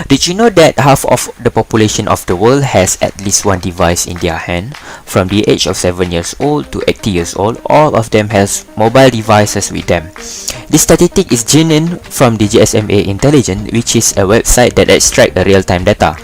Did you know that half of the population of the world has at least one device in their hand? From the age of 7 years old to 80 years old, all of them has mobile devices with them. This statistic is genuine from the GSMA Intelligence, which is a website that extracts the real-time data.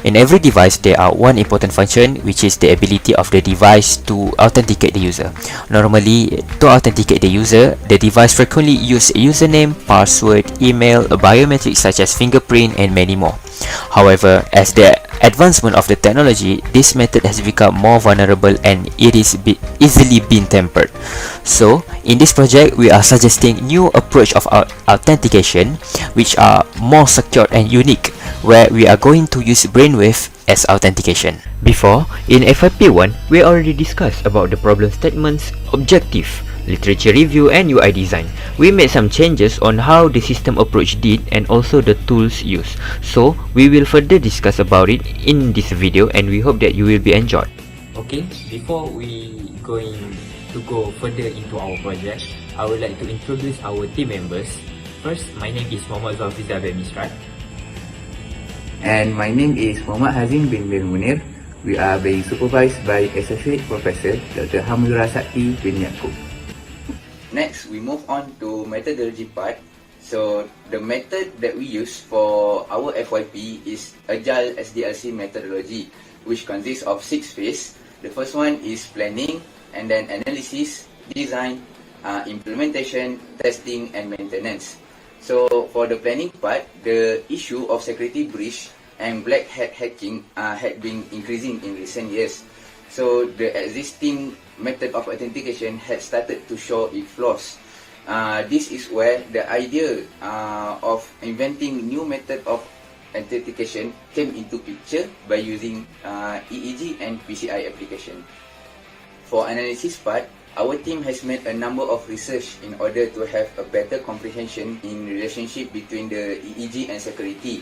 In every device, there are one important function, which is the ability of the device to authenticate the user. Normally, to authenticate the user, the device frequently uses a username, password, email, a biometric such as fingerprint, and many more. However, as the advancement of the technology, this method has become more vulnerable and it is easily been tampered. So, in this project, we are suggesting new approach of authentication, which are more secure and unique, where we are going to use brainwave as authentication. Before, in FYP1, we already discussed about the problem statements, objective, literature review, and UI design. We made some changes on how the system approach did and also the tools used. So, we will further discuss about it in this video and we hope that you will be enjoyed. Okay, before we go further into our project, I would like to introduce our team members. First, my name is Zulhafizal Misrat. And my name is Hazim Mir Munir. We are being supervised by Associate Professor Dr. Hamwira Sakti bin Yaacob. Next, we move on to methodology part. So, the method that we use for our FYP is Agile SDLC methodology, which consists of 6 phases. The first one is planning, and then analysis, design, implementation, testing, and maintenance. So, for the planning part, the issue of security breach and black hat hacking had been increasing in recent years. So, the existing method of authentication had started to show its flaws. This is where the idea of inventing new method of authentication came into picture by using EEG and PCI application. For analysis part, our team has made a number of research in order to have a better comprehension in relationship between the EEG and security.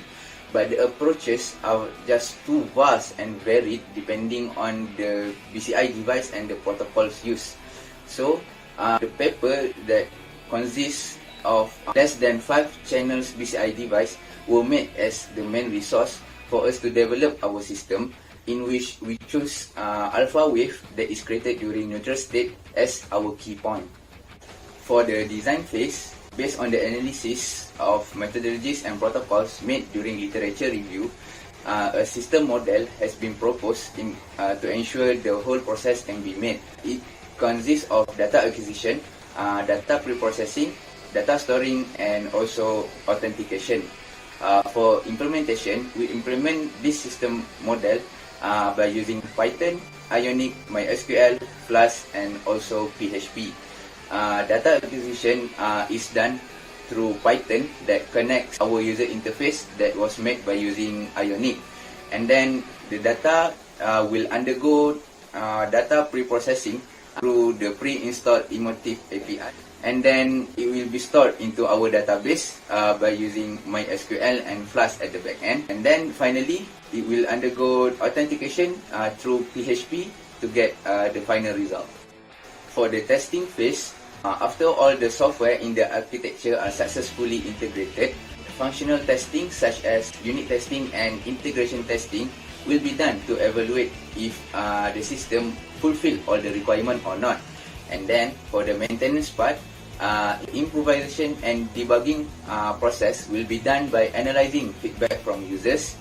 But the approaches are just too vast and varied depending on the PCI device and the protocols used. So, the paper that consists of less than 5 channels PCI device were made as the main resource for us to develop our system, in which we choose alpha wave that is created during neutral state as our key point. For the design phase, based on the analysis of methodologies and protocols made during literature review, a system model has been proposed to ensure the whole process can be made. It consists of data acquisition, data pre-processing, data storing, and also authentication. For implementation, we implement this system model by using Python, Ionic, MySQL, Flask, and also PHP. Data acquisition is done through Python that connects our user interface that was made by using Ionic. And then the data will undergo data pre-processing through the pre-installed Emotive API. And then it will be stored into our database by using MySQL and Flask at the back end. And then finally, it will undergo authentication through PHP to get the final result. For the testing phase, after all the software in the architecture are successfully integrated, functional testing such as unit testing and integration testing will be done to evaluate if the system fulfill all the requirement or not. And then for the maintenance part, improvisation and debugging process will be done by analyzing feedback from users.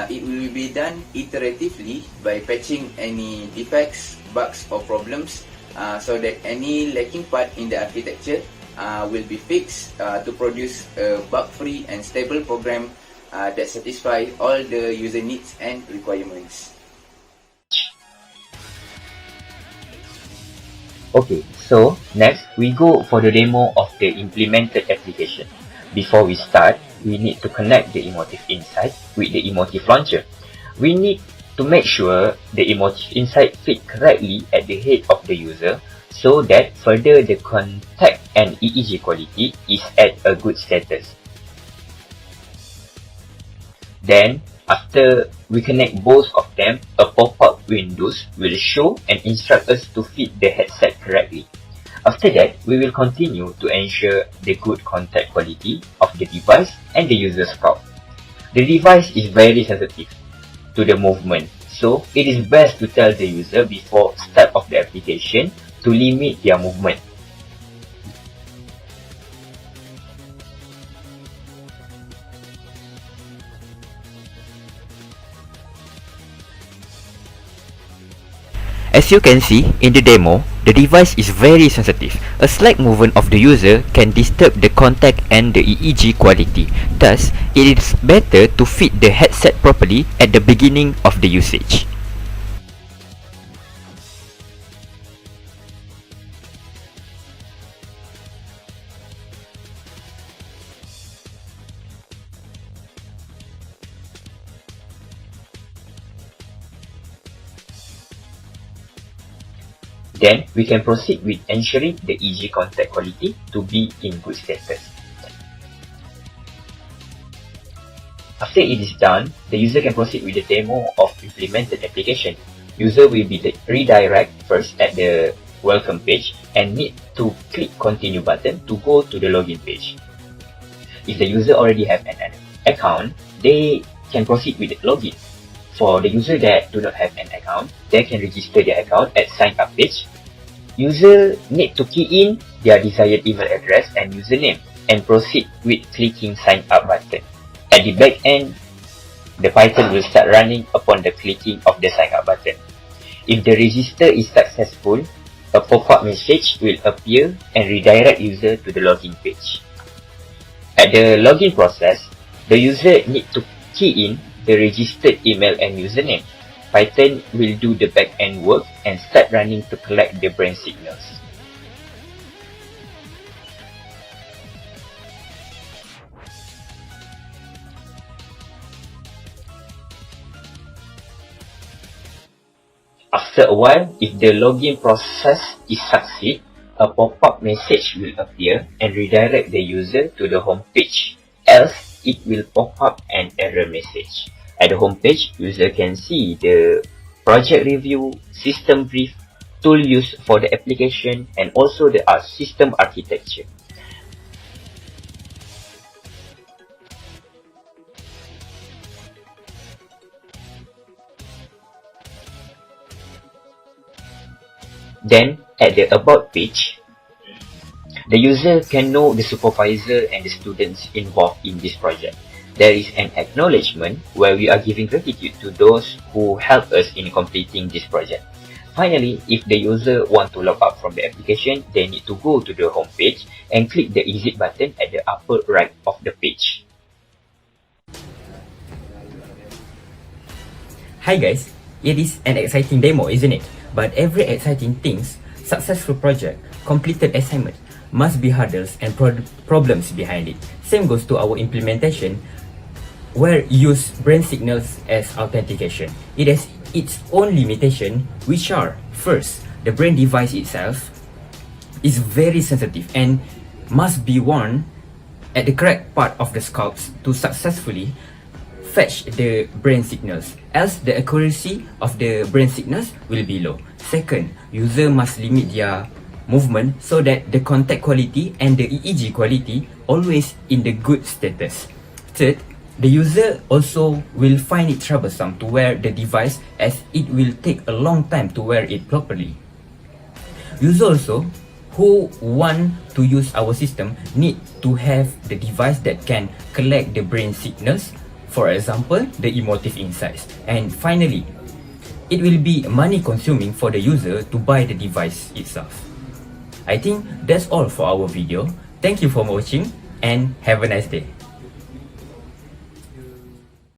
It will be done iteratively by patching any defects, bugs, or problems so that any lacking part in the architecture will be fixed to produce a bug-free and stable program that satisfies all the user needs and requirements. Okay, so next we go for the demo of the implemented application. Before we start, we need to connect the Emotive Insight with the Emotive Launcher. We need to make sure the Emotive Insight fit correctly at the head of the user so that further the contact and EEG quality is at a good status. Then, after we connect both of them, a pop-up windows will show and instruct us to fit the headset correctly. After that, we will continue to ensure the good contact quality of the device and the user's cloud. The device is very sensitive to the movement, so it is best to tell the user before start of the application to limit their movement. As you can see in the demo, the device is very sensitive. A slight movement of the user can disturb the contact and the EEG quality. Thus, it is better to fit the headset properly at the beginning of the usage. Then we can proceed with ensuring the EEG contact quality to be in good status. After it is done, the user can proceed with the demo of implemented application. User will be redirect first at the welcome page and need to click continue button to go to the login page. If the user already have an account, they can proceed with the login. For the user that do not have an account, they can register their account at sign up page. User need to key in their desired email address and username and proceed with clicking sign up button. At the back end, the Python will start running upon the clicking of the sign up button. If the register is successful, a pop-up message will appear and redirect user to the login page. At the login process, the user need to key in the registered email and username. Python will do the back-end work and start running to collect the brain signals. After a while, if the login process is succeed, a pop-up message will appear and redirect the user to the home page. Else, it will pop up an error message. At the home page, user can see the project review, system brief, tool used for the application, and also the system architecture. Then, at the About page, the user can know the supervisor and the students involved in this project. There is an acknowledgement where we are giving gratitude to those who help us in completing this project. Finally, if the user want to log out from the application, they need to go to the home page and click the exit button at the upper right of the page. Hi guys, it is an exciting demo, isn't it? But every exciting things, successful project, completed assignment, must be hurdles and problems behind it. Same goes to our implementation, where use brain signals as authentication. It has its own limitation, which are, first, the brain device itself is very sensitive and must be worn at the correct part of the scalp to successfully fetch the brain signals, else the accuracy of the brain signals will be low. Second, user must limit their movement so that the contact quality and the EEG quality always in the good status. Third, the user also will find it troublesome to wear the device as it will take a long time to wear it properly. User also who want to use our system need to have the device that can collect the brain signals, for example, the emotive insights. And finally, it will be money consuming for the user to buy the device itself. I think that's all for our video. Thank you for watching and have a nice day.